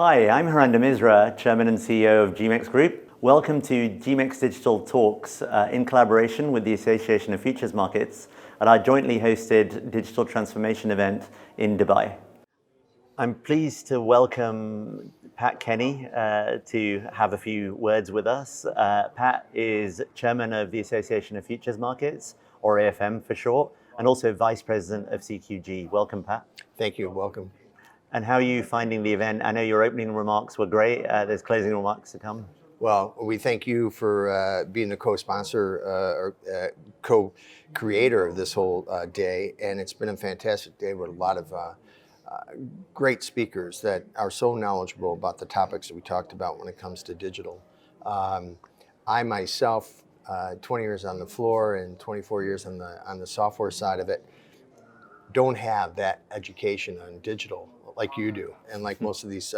Hi, I'm Haranda Misra, Chairman and CEO of GMEX Group. Welcome to GMEX Digital Talks in collaboration with the Association of Futures Markets at our jointly hosted digital transformation event in Dubai. I'm pleased to welcome Pat Kenny to have a few words with us. Pat is Chairman of the Association of Futures Markets, or AFM for short, and also Vice President of CQG. Welcome, Pat. Thank you. Welcome. And how are you finding the event? I know your opening remarks were great. There's closing remarks to come. Well, we thank you for being the co-sponsor or co-creator of this whole day, and it's been a fantastic day with a lot of great speakers that are so knowledgeable about the topics that we talked about when it comes to digital. I myself, 20 years on the floor and 24 years on the software side of it, don't have that education on digital like you do, and like most of these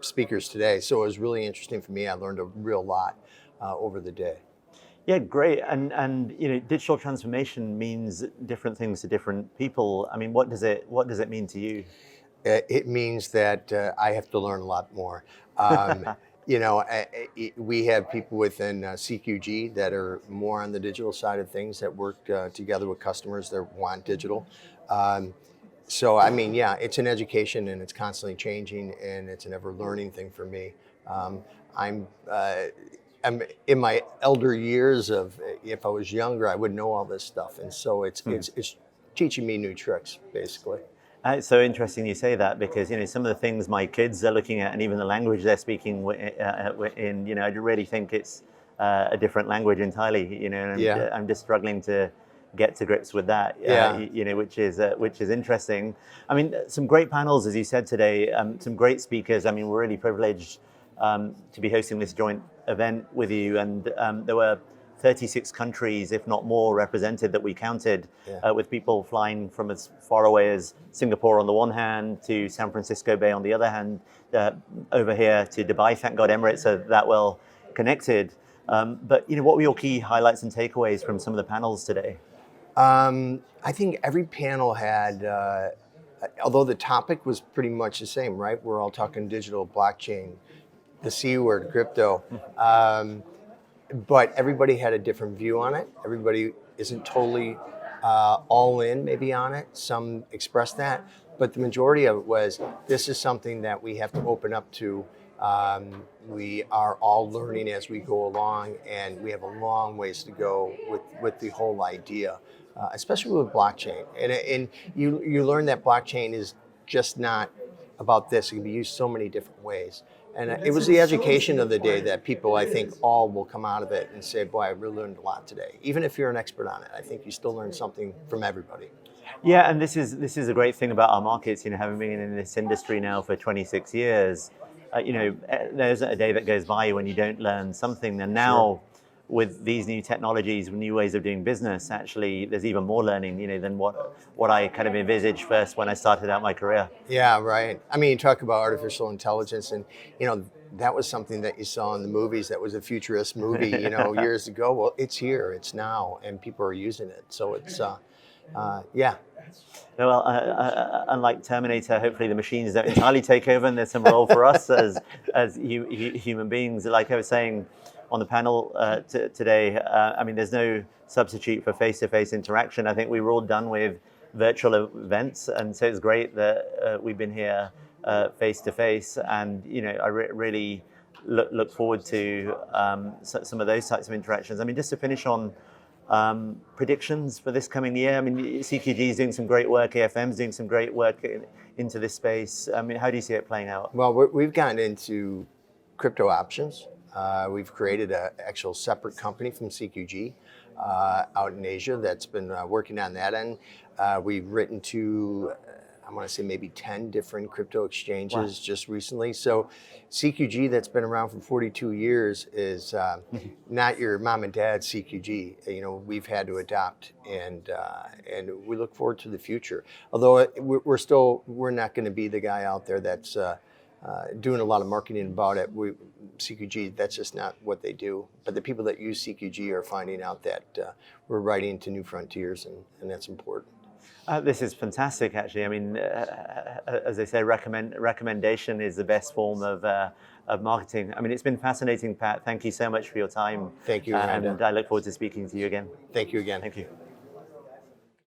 speakers today. So it was really interesting for me. I learned a real lot over the day. Yeah, great. And you know, digital transformation means different things to different people. I mean, what does it mean to you? It means that I have to learn a lot more. You know, we have people within CQG that are more on the digital side of things that work together with customers that want digital. So, I mean, yeah, it's an education and it's constantly changing and it's an ever learning thing for me. I'm in my elder years of, if I was younger, I would know all this stuff. And so it's teaching me new tricks, basically. It's so interesting you say that, because you know some of the things my kids are looking at and even the language they're speaking in, you know, I really think it's a different language entirely, you know, and Yeah. I'm just struggling to get to grips with that, you know, which is interesting. I mean, some great panels, as you said today, some great speakers. I mean, we're really privileged to be hosting this joint event with you, and there were 36 countries, if not more, represented that we counted, with people flying from as far away as Singapore on the one hand to San Francisco Bay on the other hand, over here to Dubai. Thank God Emirates are that well connected. But you know, what were your key highlights and takeaways from some of the panels today? I think every panel had, although the topic was pretty much the same, right? We're all talking digital, blockchain, the C word, crypto. But everybody had a different view on it. Everybody isn't totally all in maybe on it. Some expressed that, but the majority of it was, this is something that we have to open up to. We are all learning as we go along, and we have a long ways to go with the whole idea, especially with blockchain. And you learn that blockchain is just not about this. It can be used so many different ways. And it was the education of the day that people, I think, all will come out of it and say, boy, I really learned a lot today. Even if you're an expert on it, I think you still learn something from everybody. Yeah, and this is a great thing about our markets. You know, having been in this industry now for 26 years, you know, there's a day that goes by when you don't learn something. And now, with these new technologies, new ways of doing business, actually, there's even more learning, you know, than what I kind of envisaged first when I started out my career. Yeah, right. I mean, you talk about artificial intelligence, and you know, that was something that you saw in the movies. That was a futurist movie, you know, years ago. Well, it's here, it's now, and people are using it. So it's, yeah. Well, unlike Terminator, hopefully the machines don't entirely take over, and there's some role for us as human beings. Like I was saying on the panel today, I mean, there's no substitute for face-to-face interaction. I think we were all done with virtual events, and so it's great that we've been here face-to-face. And you know, I really look forward to some of those types of interactions. I mean, just to finish on predictions for this coming year. I mean, CQG is doing some great work, AFM is doing some great work into this space. I mean, how do you see it playing out? Well, we've gotten into crypto options. We've created an actual separate company from CQG out in Asia that's been working on that end. We've written to, I want to say maybe 10 different crypto exchanges just recently. So CQG, that's been around for 42 years, is not your mom and dad's CQG. You know, we've had to adapt, and we look forward to the future. Although we're not going to be the guy out there that's doing a lot of marketing about it. CQG, that's just not what they do. But the people that use CQG are finding out that we're riding into new frontiers, and that's important. This is fantastic, actually. I mean, as they say, recommendation is the best form of marketing. I mean, it's been fascinating, Pat. Thank you so much for your time. Thank you, Amanda. And I look forward to speaking to you again. Thank you again. Thank you.